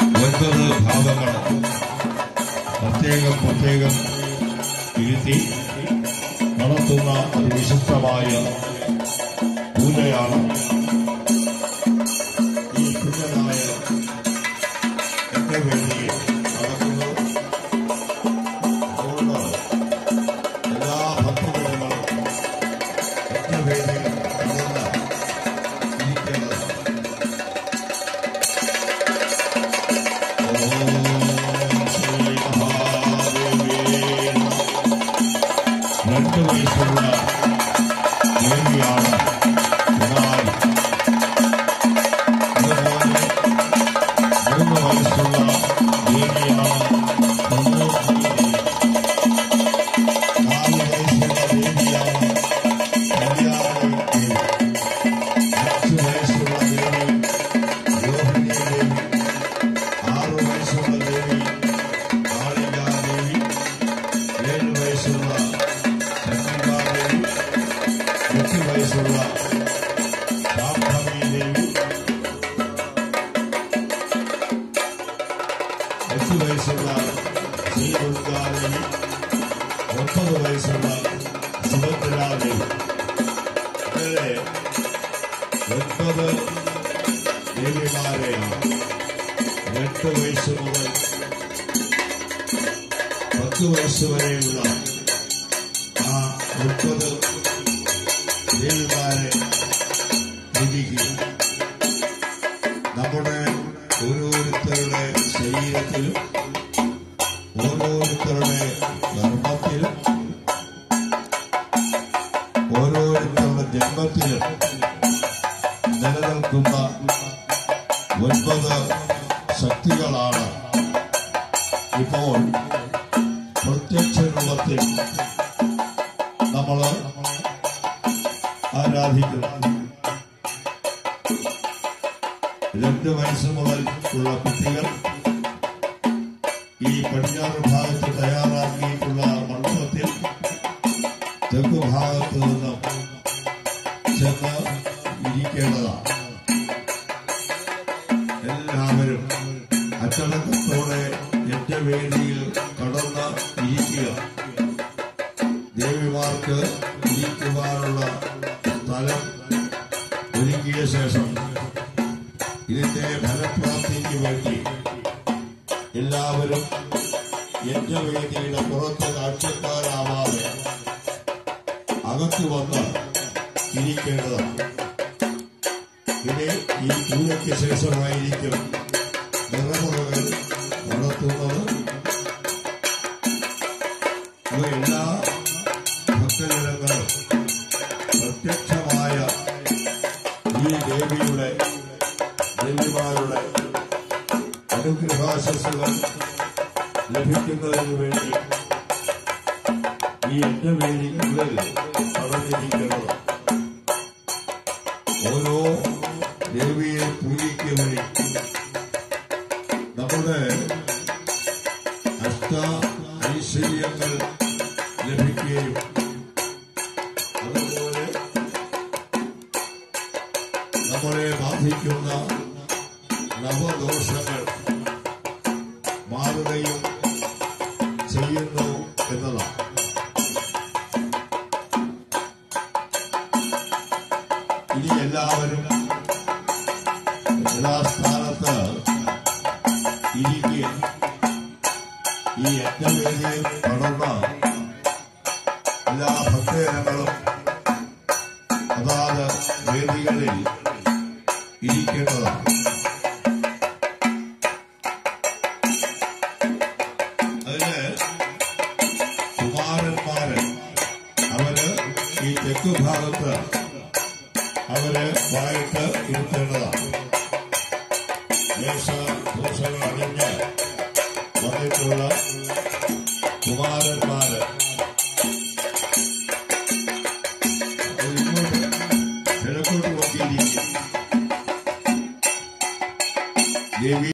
9 ഭാഗങ്ങൾ പ്രത്യേകം ഇരുത്തി നടത്തുന്ന അതിവിശിഷ്ടമായ പൂജയാണ് ഈ പുണ്യമായ എന്റെ വേദിയിൽ നടക്കുന്നത്. അതുകൊണ്ട് എല്ലാ ഭക്തജനങ്ങളും എന്റെ വേദിയിൽ നടന്ന് ഇരിക്കേണ്ടതാണ്. രണ്ട് വയസ്സുള്ള ദേവിയാണ് എന്നാൽ അതുപോലെ 3 വയസ്സുള്ള ദേവിയാണ് 4 വയസ്സുള്ള ദേവിയാണ് കല്യാണി ദേവി, 5 വയസ്സുള്ള ദേവി രോഹിണി ദേവി, 6 വയസ്സുള്ള ദേവി കാളികാ ദേവി, 7 വയസ്സുള്ള 8 വയസ്സുള്ള ശാംഭവി ദേവി, 8 വയസ്സുള്ള ശ്രീദുർഗാ ദേവി, 9 വയസ്സുള്ള സുഭദ്രാ ദേവി. ഇങ്ങനെ 9 ദേവിമാരെയാണ് 8 വയസ്സ് മുതൽ 10 വയസ്സ് വരെയുള്ള ആ 30 ദേവിമാരെ വിധിക്കുക. നമ്മുടെ ഓരോരുത്തരുടെ ശരീരത്തിലും ഓരോരുത്തരുടെ ധർമ്മത്തിലും ഓരോരുത്തരുടെ ജന്മത്തിലും നിലനിൽക്കുന്ന 9 ശക്തികളാണ് ഇപ്പോൾ പ്രത്യക്ഷ രൂപത്തിൽ നമ്മൾ ആരാധിക്കുന്നു. 2 വയസ്സ് മുതൽ ഉള്ള കുട്ടികൾ ഈ പടിഞ്ഞാറ് ഭാഗത്ത് തയ്യാറാക്കിയിട്ടുള്ള മണ്ഡപത്തിൽ തെക്കു ഭാഗത്ത് നിന്നും ചെന്ന് ഇരിക്കേണ്ടതാണ്. എല്ലാവരും അച്ചടക്കത്തോടെ എന്റെ വേദിയിൽ കടന്ന് ഇരിക്കുക. ദേവിമാർക്ക് ഇരിക്കുവാനുള്ള സ്ഥലം ഒരുക്കിയ ശേഷം ഇതിന്റെ ഫലപ്രാപ്തിക്ക് വേണ്ടി എല്ലാവരും എന്റെ വേദിയുടെ പുറത്ത് കാഴ്ചക്കാരാവാതെ അകത്ത് വന്ന് ഇരിക്കേണ്ടതാണ്. ഇനി ഈ പൂജയ്ക്ക് ശേഷമായിരിക്കും നിറമുറകൾ നടത്തുന്നത്. എല്ലാ ഭക്തജനങ്ങളും പ്രത്യക്ഷമായ ഈ ദേവിമാരുടെ അനുഗ്രഹാശസ്സുകൾ ലഭിക്കുന്നതിന് വേണ്ടി ഈ എന്റെ വേദികളിൽ പറഞ്ഞിരിക്കുന്നത്. ഓരോ ദേവിയെ പൂജിക്കുന്നതിൽ നമ്മുടെ ഐശ്വര്യങ്ങൾ ലഭിക്കുകയും അതുപോലെ നമ്മളെ ബാധിക്കുന്ന നവദോഷങ്ങൾ മാറുകയും ചെയ്യുന്നു എന്നതാണ്. ഇനി എല്ലാവരും യഥാസ്ഥാനത്ത് ഇരിക്കുക. ഈ യജ്ഞവേദിയിൽ പടർന്ന എല്ലാ ഭക്തജനങ്ങളും അതാത് വേദികളിൽ ഇരിക്കേണ്ടതാണ്. അതിന് കുമാരന്മാര് അവര് ഈ തെക്കു ഭാഗത്ത് അവര് വായിട്ട് ഇരുത്തേണ്ടതാണ്. വേഷഭൂഷകൾ അണിഞ്ഞ് വന്നിട്ടുള്ള കുമാരന്മാര്